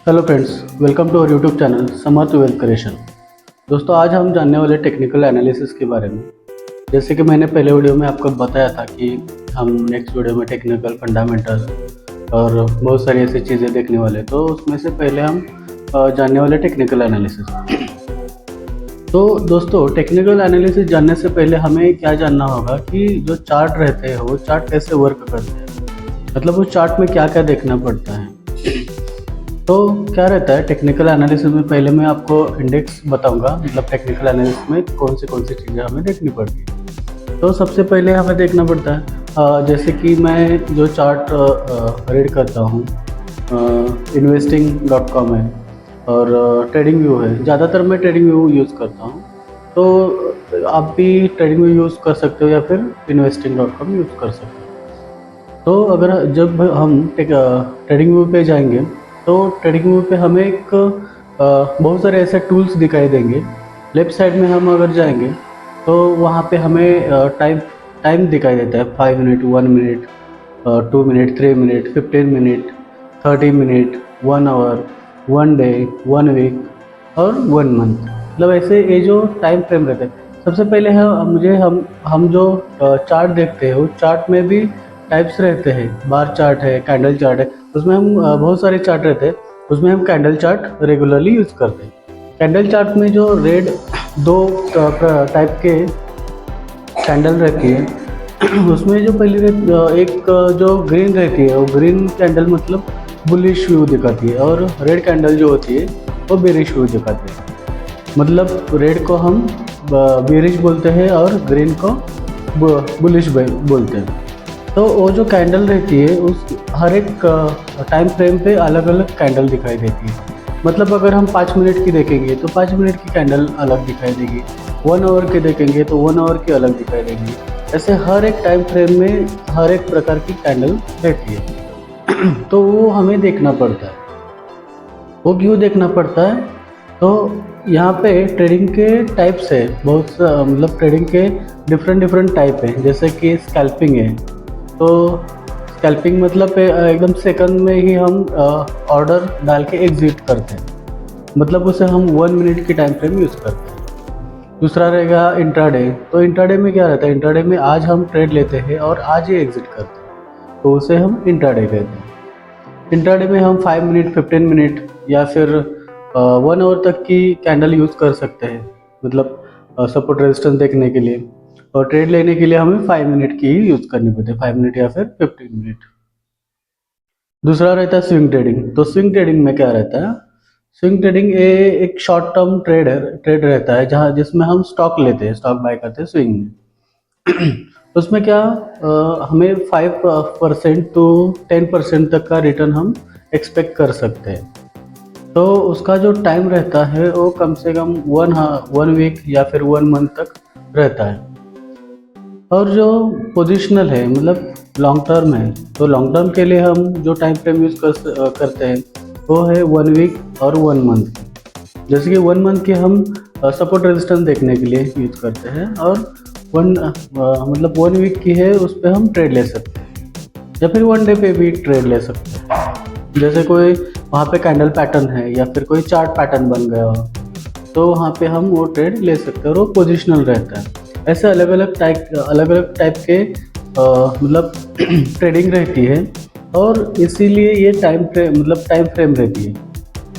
Hello friends, welcome to our YouTube channel Samarth Wealth Creation. दोस्तों, आज हम जानने वाले टेक्निकल एनालिसिस के बारे में। जैसे कि मैंने पहले वीडियो में आपको बताया था कि हम नेक्स्ट वीडियो में टेक्निकल फंडामेंटल और बहुत सारी ऐसी चीज़ें देखने वाले, तो उसमें से पहले हम जानने वाले टेक्निकल एनालिसिस। तो दोस्तों, टेक्निकल एनालिसिस जानने से पहले हमें क्या जानना होगा कि जो चार्ट रहते हैं वो चार्ट कैसे वर्क करते हैं, मतलब उस चार्ट में क्या क्या देखना पड़ता है। तो क्या रहता है टेक्निकल एनालिसिस में, पहले मैं आपको इंडेक्स बताऊंगा, मतलब टेक्निकल एनालिसिस में कौन सी चीज़ें हमें देखनी पड़ती है। तो सबसे पहले हमें देखना पड़ता है जैसे कि मैं जो चार्ट रीड करता हूँ, investing.com है और ट्रेडिंग व्यू है। ज़्यादातर मैं ट्रेडिंग व्यू यूज़ करता हूँ, तो आप भी ट्रेडिंग व्यू यूज़ कर सकते हो या फिर investing.com यूज़ कर सकते हो। तो अगर जब हम ट्रेडिंग व्यू पे जाएंगे तो ट्रेडिंग व्यू पे हमें एक बहुत सारे ऐसे टूल्स दिखाई देंगे। लेफ़्ट साइड में हम अगर जाएंगे तो वहाँ पे हमें टाइम दिखाई देता है, 5 minute, 1 minute, 2 minute, 3 minute, 15 minute, 30 minute, 1 hour, 1 day, 1 week और 1 मंथ। मतलब ऐसे ये जो टाइम फ्रेम रहते हैं। सबसे पहले हम जो चार्ट देखते हैं, उस चार्ट में भी टाइप्स रहते हैं। बार चार्ट है, कैंडल चार्ट है, उसमें हम बहुत सारे चार्ट रहते हैं, उसमें हम कैंडल चार्ट रेगुलरली यूज़ करते हैं। कैंडल चार्ट में जो रेड दो टाइप के कैंडल रहती है उसमें जो एक जो ग्रीन रहती है वो ग्रीन कैंडल मतलब बुलिश व्यू दिखाती है, और रेड कैंडल जो होती है वो बेरिश व्यू दिखाती है। मतलब रेड को हम बेरिश बोलते हैं और ग्रीन को बुलिश बोलते हैं। तो वो जो कैंडल रहती है उस हर एक टाइम फ्रेम पे अलग अलग कैंडल दिखाई देती है। मतलब अगर हम 5 मिनट की देखेंगे तो 5 मिनट की कैंडल अलग दिखाई देगी, 1 आवर की देखेंगे तो 1 आवर की अलग दिखाई देगी। ऐसे हर एक टाइम फ्रेम में हर एक प्रकार की कैंडल रहती है तो वो हमें देखना पड़ता है। वो क्यों देखना पड़ता है? तो यहाँ पे ट्रेडिंग के टाइप्स है बहुत मतलब ट्रेडिंग के डिफरेंट टाइप हैं। जैसे कि स्कैल्पिंग है, तो स्कैल्पिंग मतलब एकदम सेकंड में ही हम ऑर्डर डाल के एग्जिट करते हैं, मतलब उसे हम 1 मिनट की टाइम फ्रेम यूज़ करते हैं। दूसरा रहेगा इंट्राडे। तो इंट्राडे में क्या रहता है, इंट्राडे में आज हम ट्रेड लेते हैं और आज ही एग्जिट करते हैं, तो उसे हम इंट्राडे कहते हैं। इंट्राडे में हम 5 मिनट, 15 मिनट या फिर 1 आवर तक की कैंडल यूज़ कर सकते हैं, मतलब सपोर्ट रेजिस्टेंस देखने के लिए। और ट्रेड लेने के लिए हमें 5 मिनट की ही यूज़ करनी पड़ती है, 5 मिनट या फिर 15 मिनट। दूसरा रहता है स्विंग ट्रेडिंग। तो स्विंग ट्रेडिंग में क्या रहता है, स्विंग ट्रेडिंग एक शॉर्ट टर्म ट्रेड रहता है, जहाँ जिसमें हम स्टॉक लेते हैं, स्टॉक बाय करते हैं स्विंग में उसमें क्या हमें 5% टू 10% तक का रिटर्न हम एक्सपेक्ट कर सकते हैं। तो उसका जो टाइम रहता है वो कम से कम 1 वीक या फिर 1 मंथ तक रहता है। और जो पोजिशनल है मतलब लॉन्ग टर्म है, तो लॉन्ग टर्म के लिए हम जो टाइम फ्रेम यूज़ करते हैं वो है 1 वीक और 1 मंथ। जैसे कि 1 मंथ के हम सपोर्ट रेजिस्टेंस देखने के लिए यूज़ करते हैं, और मतलब 1 वीक की है उस पर हम ट्रेड ले सकते हैं, या फिर 1 डे पे भी ट्रेड ले सकते हैं। जैसे कोई वहाँ पे कैंडल पैटर्न है या फिर कोई चार्ट पैटर्न बन गया हो, तो वहाँ पे हम वो ट्रेड ले सकते हैं और वो पोजिशनल रहता है। ऐसे अलग अलग टाइप के मतलब ट्रेडिंग रहती है, और इसीलिए ये टाइम फ्रेम रहती है।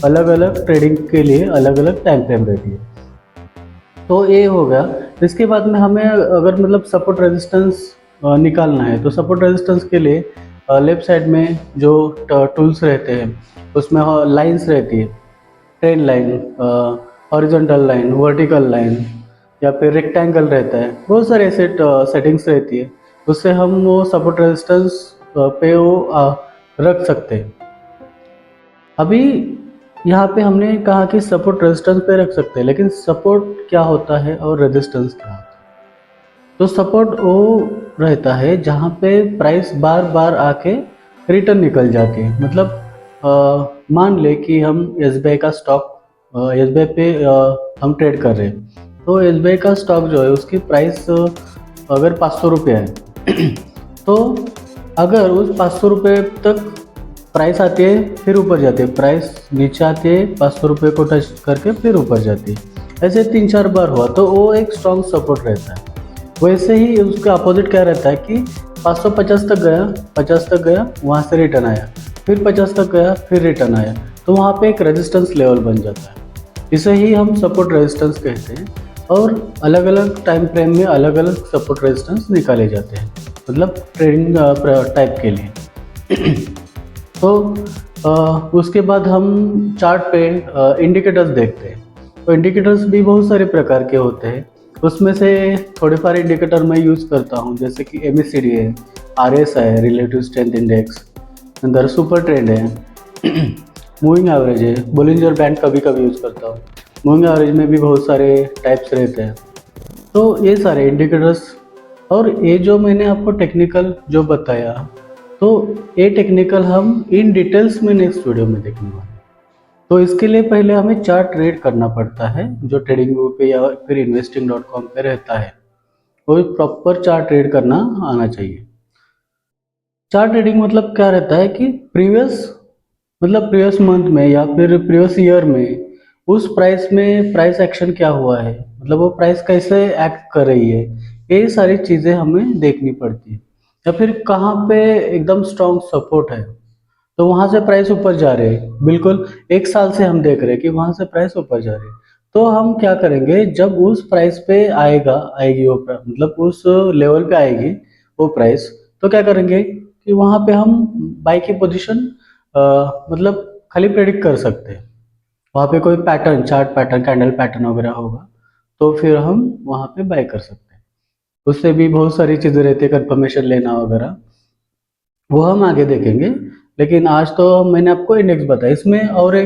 अलग अलग ट्रेडिंग के लिए अलग अलग टाइम फ्रेम रहती है। तो ये हो गया। इसके बाद में हमें अगर मतलब सपोर्ट रेजिस्टेंस निकालना है, तो सपोर्ट रेजिस्टेंस के लिए लेफ्ट साइड में जो टूल्स रहते हैं उसमें लाइंस रहती है, train line, horizontal line, vertical line, या फिर रेक्टेंगल रहता है। बहुत सारे ऐसे सेटिंग्स रहती है, उससे हम वो सपोर्ट रेजिस्टेंस पे वो रख सकते हैं। अभी यहाँ पे हमने कहा कि सपोर्ट रेजिस्टेंस पे रख सकते हैं, लेकिन सपोर्ट क्या होता है और रेजिस्टेंस क्या होता है? तो सपोर्ट वो रहता है जहाँ पे प्राइस बार बार आके रिटर्न निकल जाती है। मतलब मान ले कि हम SBI का स्टॉक, SBI पे हम ट्रेड कर रहे हैं, तो SBI का स्टॉक जो है उसकी प्राइस अगर 500 रुपये है तो अगर उस 500 रुपये तक प्राइस आती है फिर ऊपर जाती है, प्राइस नीचे आती है 500 रुपये को टच करके फिर ऊपर जाती है। ऐसे 3-4 बार हुआ तो वो एक स्ट्रॉन्ग सपोर्ट रहता है। वैसे ही उसके अपोजिट क्या रहता है कि 550 तक गया, 50 तक गया, वहाँ से रिटर्न आया, फिर 50 तक गया, फिर रिटर्न आया, तो वहाँ पे एक रेजिस्टेंस लेवल बन जाता है। इसे ही हम सपोर्ट रेजिस्टेंस कहते हैं। और अलग अलग टाइम फ्रेम में अलग अलग सपोर्ट रेजिस्टेंस निकाले जाते हैं, मतलब ट्रेडिंग टाइप के लिए। तो उसके बाद हम चार्ट पे इंडिकेटर्स देखते हैं। तो इंडिकेटर्स भी बहुत सारे प्रकार के होते हैं। उसमें से थोड़े सारे इंडिकेटर मैं यूज़ करता हूँ, जैसे कि MACD है, RSI है, रिलेटिव स्ट्रेंथ इंडेक्स, अंदर सुपर ट्रेंड है, मूविंग एवरेज है, बोलिंजर बैंड कभी कभी यूज़ करता हूँ। मूविंग एवरेज में भी बहुत सारे टाइप्स रहते हैं। तो ये सारे इंडिकेटर्स, और ये जो मैंने आपको टेक्निकल जो बताया, तो ये टेक्निकल हम इन डिटेल्स में नेक्स्ट वीडियो में देखेंगे। तो इसके लिए पहले हमें चार्ट रीड करना पड़ता है, जो ट्रेडिंग व्यू पे या फिर investing.com पे रहता है, वो प्रॉपर चार्ट रीड करना आना चाहिए। चार्ट रीडिंग मतलब क्या रहता है कि प्रीवियस मंथ में या फिर प्रीवियस ईयर में उस प्राइस में प्राइस एक्शन क्या हुआ है, मतलब वो प्राइस कैसे एक्ट कर रही है, ये सारी चीज़ें हमें देखनी पड़ती है। या फिर कहाँ पे एकदम स्ट्रॉन्ग सपोर्ट है, तो वहाँ से प्राइस ऊपर जा रहे हैं, बिल्कुल 1 साल से हम देख रहे हैं कि वहाँ से प्राइस ऊपर जा रहे हैं। तो हम क्या करेंगे, जब उस प्राइस पे आएगी वो मतलब उस लेवल पे आएगी वो प्राइस, तो क्या करेंगे कि वहाँ पे हम बाई की पोजीशन मतलब खाली प्रेडिक्ट कर सकते हैं। वहाँ पे कोई pattern, chart pattern, candle pattern वगैरह होगा, तो फिर हम वहाँ पे बाय कर सकते हैं। उससे भी बहुत सारी चीज़ें रहती है, कंफर्मेशन लेना वगैरह, वो हम आगे देखेंगे। लेकिन आज तो मैंने आपको इंडेक्स बताया, इसमें और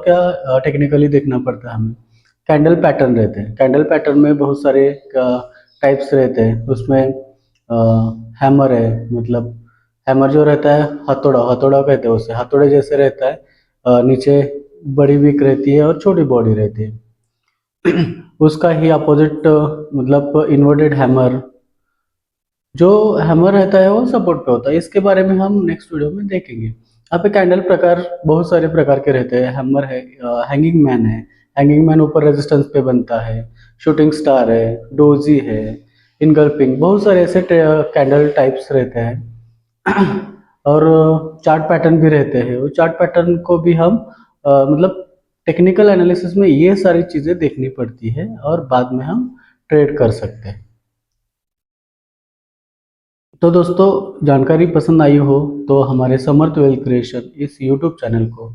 क्या टेक्निकली देखना पड़ता है हमें। कैंडल पैटर्न रहते हैं, कैंडल पैटर्न में बहुत सारे टाइप्स रहते हैं। उसमें हैमर है, मतलब हैमर जो रहता है, हथौड़ा हथौड़ा कहते हैं उसे, हथौड़े जैसे रहता है, नीचे बड़ी विक रहती है और छोटी बॉडी रहती है। उसका ही अपोजिट मतलब इन्वर्टेड हैमर, जो हैमर रहता है वो सपोर्ट पे होता है। इसके बारे में हम नेक्स्ट वीडियो में देखेंगे। यहाँ पे कैंडल प्रकार बहुत सारे प्रकार के रहते हैं। हैमर है, हैंगिंग मैन है, हैंगिंग मैन ऊपर रेजिस्टेंस पे बनता है, शूटिंग स्टार है, डोजी है, इनगल्फिंग, बहुत सारे ऐसे कैंडल टाइप्स रहते हैं। और चार्ट पैटर्न भी रहते हैं। वो चार्ट पैटर्न को भी हम मतलब टेक्निकल एनालिसिस में ये सारी चीज़ें देखनी पड़ती है और बाद में हम ट्रेड कर सकते हैं। तो दोस्तों, जानकारी पसंद आई हो तो हमारे समर्थ वेल्थ क्रिएशन इस यूट्यूब चैनल को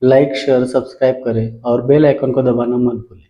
लाइक, शेयर, सब्सक्राइब करें और बेल आइकन को दबाना मत भूलें।